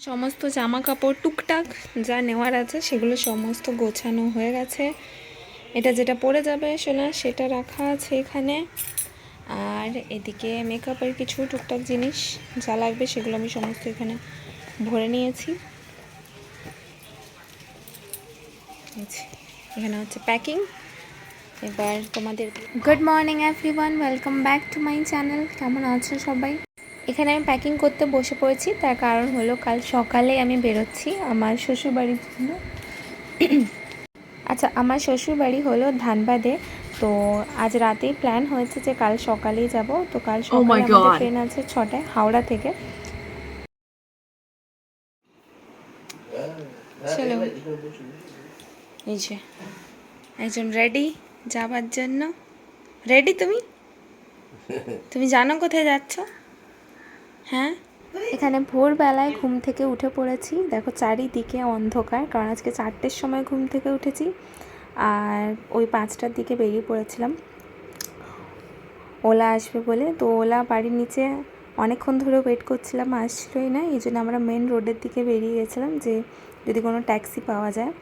সমস্ত জামা কাপড় টুকটাক যা নেওয়ার আছে সেগুলো সমস্ত গোছানো হয়ে গেছে। এটা যেটা পরে যাবে সোনা সেটা রাখা আছে এখানে। আর এদিকে মেকআপের কিছু টুকটাক জিনিস যা লাগবে সেগুলো আমি সমস্ত এখানে ভরে নিয়েছি। এখানে হচ্ছে প্যাকিং। এবার তোমাদের good morning everyone, welcome back to my channel. কেমন আছো সবাই? এখানে আমি প্যাকিং করতে বসে পড়েছি, তার কারণ হলো কাল সকালে আমি বেরোচ্ছি আমার শ্বশুরবাড়ির জন্য। আচ্ছা, আমার শ্বশুরবাড়ি হলো ধানবাদে। তো আজ রাতেই প্ল্যান হয়েছে যে কাল সকালেই যাব। তো কাল সকালে আমাদের ট্রেন আছে 6টায় হাওড়া থেকে। চলো, এই যে একজন রেডি যাবার জন্য। রেডি তুমি? তুমি জানো কোথায় যাচ্ছ? হ্যাঁ, এখানে ভোরবেলায় ঘুম থেকে উঠে পড়েছি। দেখো চারিদিকে অন্ধকার, কারণ আজকে 4টের সময় ঘুম থেকে উঠেছি আর ওই 5টার দিকে বেরিয়ে পড়েছিলাম ওলা আসবে বলে। তো ওলা বাড়ির নিচে অনেকক্ষণ ধরে ওয়েট করছিলাম, আসছিলই না। এই জন্য আমরা মেন রোডের দিকে বেরিয়ে গেছিলাম যে যদি কোনো ট্যাক্সি পাওয়া যায়,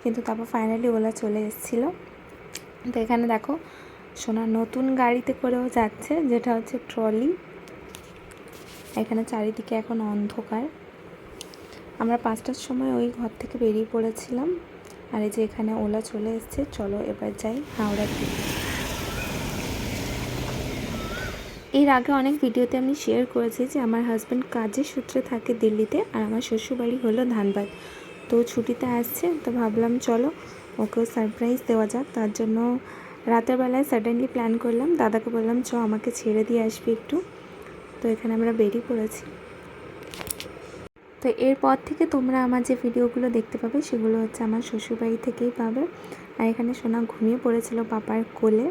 কিন্তু তারপর ফাইনালি ওলা চলে এসেছিলো। তো এখানে দেখো সোনা নতুন গাড়িতে করেও যাচ্ছে, যেটা হচ্ছে ট্রলি। এখানে চারিদিকে এখন অন্ধকার। আমরা 5টার সময় ওই ঘর থেকে বেরিয়ে পড়েছিলাম। আর এই যে এখানে ওলা চলে এসছে। চলো এবার যাই হাওড়ার দিকে। এর আগে অনেক ভিডিওতে আমি শেয়ার করেছি যে আমার হাজব্যান্ড কাজের সূত্রে থাকে দিল্লিতে, আর আমার শ্বশুরবাড়ি হলো ধানবাদ। তো ছুটিতে আসছে, তো ভাবলাম চলো ওকেও সারপ্রাইজ দেওয়া যাক। তার জন্য রাতের বেলায় সাডেনলি প্ল্যান করলাম, দাদাকে বললাম চ আমাকে ছেড়ে দিয়ে আসবি একটু। তো এখানে আমরা বেরিয়ে পড়েছি। তো এরপর থেকে তোমরা আমার যে ভিডিওগুলো দেখতে পাবে সেগুলো হচ্ছে আমার শ্বশুরবাড়ি থেকেই পাবে। আর এখানে সোনা ঘুমিয়ে পড়েছিল পাপার কোলে।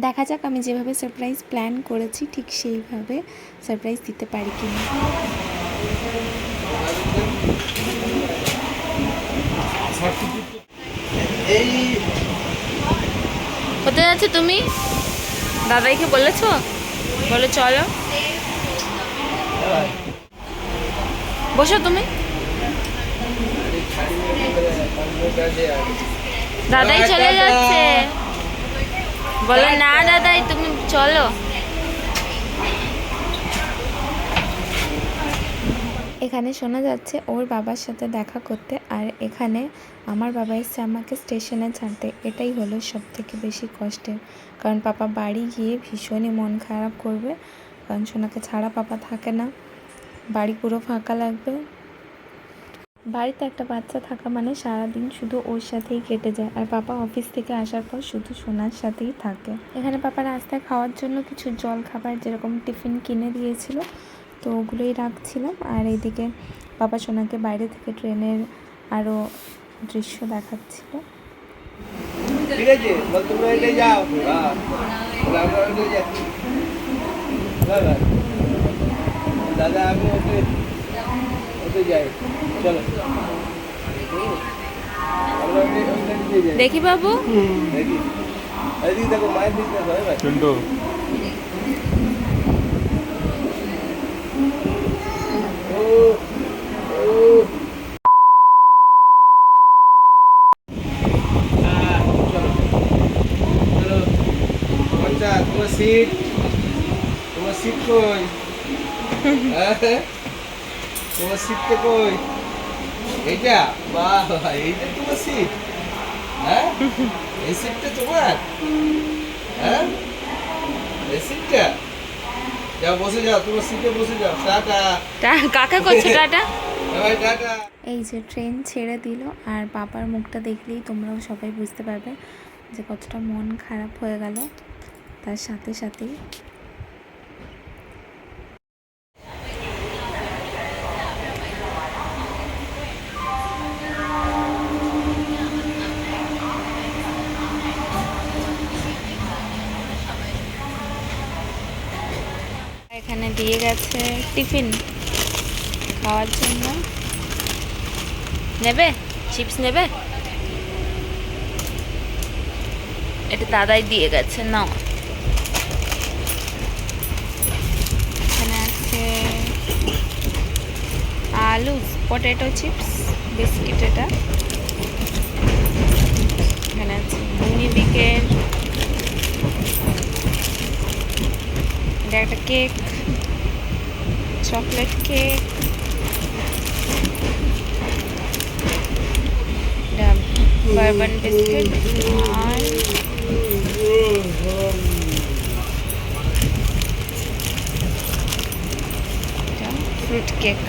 দেখা যাক আমি যেভাবে সারপ্রাইজ প্ল্যান করেছি ঠিক সেইভাবে সারপ্রাইজ দিতে পারি কিনা। কোথায় যাচ্ছ তুমি? দাদাইকে বলেছো? বলো চলো। বসো তুমি। দাদাই চলে যাচ্ছে। বলো না দাদাই তুমি চলো। এখানে শোনা যাচ্ছে ওর বাবার সাথে দেখা করতে, আর এখানে আমার বাবা এসছে আমাকে স্টেশনে ছাড়তে। এটাই হলো সবথেকে বেশি কষ্টের, কারণ পাপা বাড়ি গিয়ে ভীষণই মন খারাপ করবে, কারণ সোনাকে ছাড়া পাপা থাকে না। বাড়ি পুরো ফাঁকা লাগবে। বাড়িতে একটা বাচ্চা থাকা মানে সারাদিন শুধু ওর সাথেই কেটে যায়, আর পাপা অফিস থেকে আসার পর শুধু সোনার সাথেই থাকে। এখানে পাপা রাস্তায় খাওয়ার জন্য কিছু জল খাবার যেরকম টিফিন কিনে দিয়েছিল, তো ওগুলোই রাখছিলাম। আর এইদিকে পাপা সোনাকে বাইরে থেকে ট্রেনের আরও দৃশ্য দেখাচ্ছিল। ঠিক আছে, তোমরা এটা যাও। দাদা আমি ওতে যাই, চলো দেখি বাবু। দেখি এদিকে দেখো, মায়ের দিকে চন্ডু। তোমার সিট, তোমার সিট কই? তোমার সিটটা কই? এইটা? বাহ, এইটা তোমার সিট? হ্যাঁ, এই সিটটা তোমার? হ্যাঁ, এই সিটটা? যাও বসে যাও, তোমার সিটে বসে যাও। টাটা। কাকা করছে টাটা। টাটা। এই যে ট্রেন ছেড়ে দিল, আর বাবার মুখটা দেখলেই তোমরাও সবাই বুঝতে পারবে যে কতটা মন খারাপ হয়ে গেল তার সাথে সাথেই। এখানে দিয়ে গেছে টিফিন খাওয়ার জন্য। নেবে চিপস? নেবে? এটা দাদাই দিয়ে গেছে, নাও। এখানে আছে লালুস পটেটো চিপস বিস্কিট। এটা এখানে আছে ইউনিবিকের, এটা একটা কেক, চকলেট কেক, এটা বারবান বিস্কিট আর এটা ফ্রুট কেক।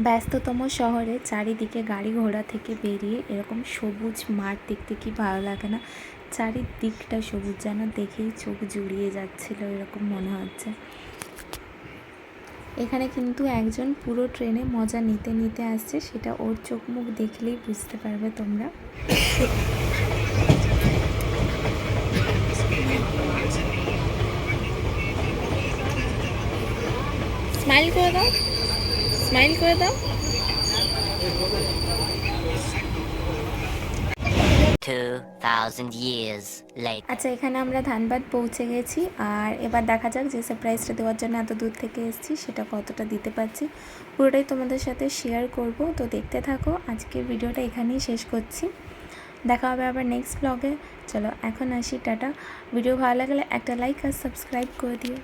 ব্যস্ততম শহরে চারিদিকে গাড়ি ঘোড়া থেকে বেরিয়ে এরকম সবুজ মাঠ দেখতে কি ভালো লাগে না? চারিদিকটা সবুজ, যেন দেখেই চোখ জুড়িয়ে যাচ্ছিল এরকম মনে হচ্ছে। এখানে কিন্তু একজন পুরো ট্রেনে মজা নিতে নিতে আসছে, সেটা ওর চোখ মুখ দেখলেই বুঝতে পারবে তোমরা। স্মাইল করে দাও, স্মাইল করে দাও। 2000 years later. আচ্ছা, এখানে আমরা ধানবাদ পৌঁছে গেছি, আর এবার দেখা যাক যে সারপ্রাইজটা দেওয়ার জন্য এত দূর থেকে এসেছি সেটা কতটা দিতে পারছি। পুরোটাই তোমাদের সাথে শেয়ার করব, তো দেখতে থাকো। আজকের ভিডিওটা এখানেই শেষ করছি, দেখা হবে আবার নেক্সট ব্লগে। চলো এখন আসি, টাটা। ভিডিও ভালো লাগলে একটা লাইক আর সাবস্ক্রাইব করে দিও।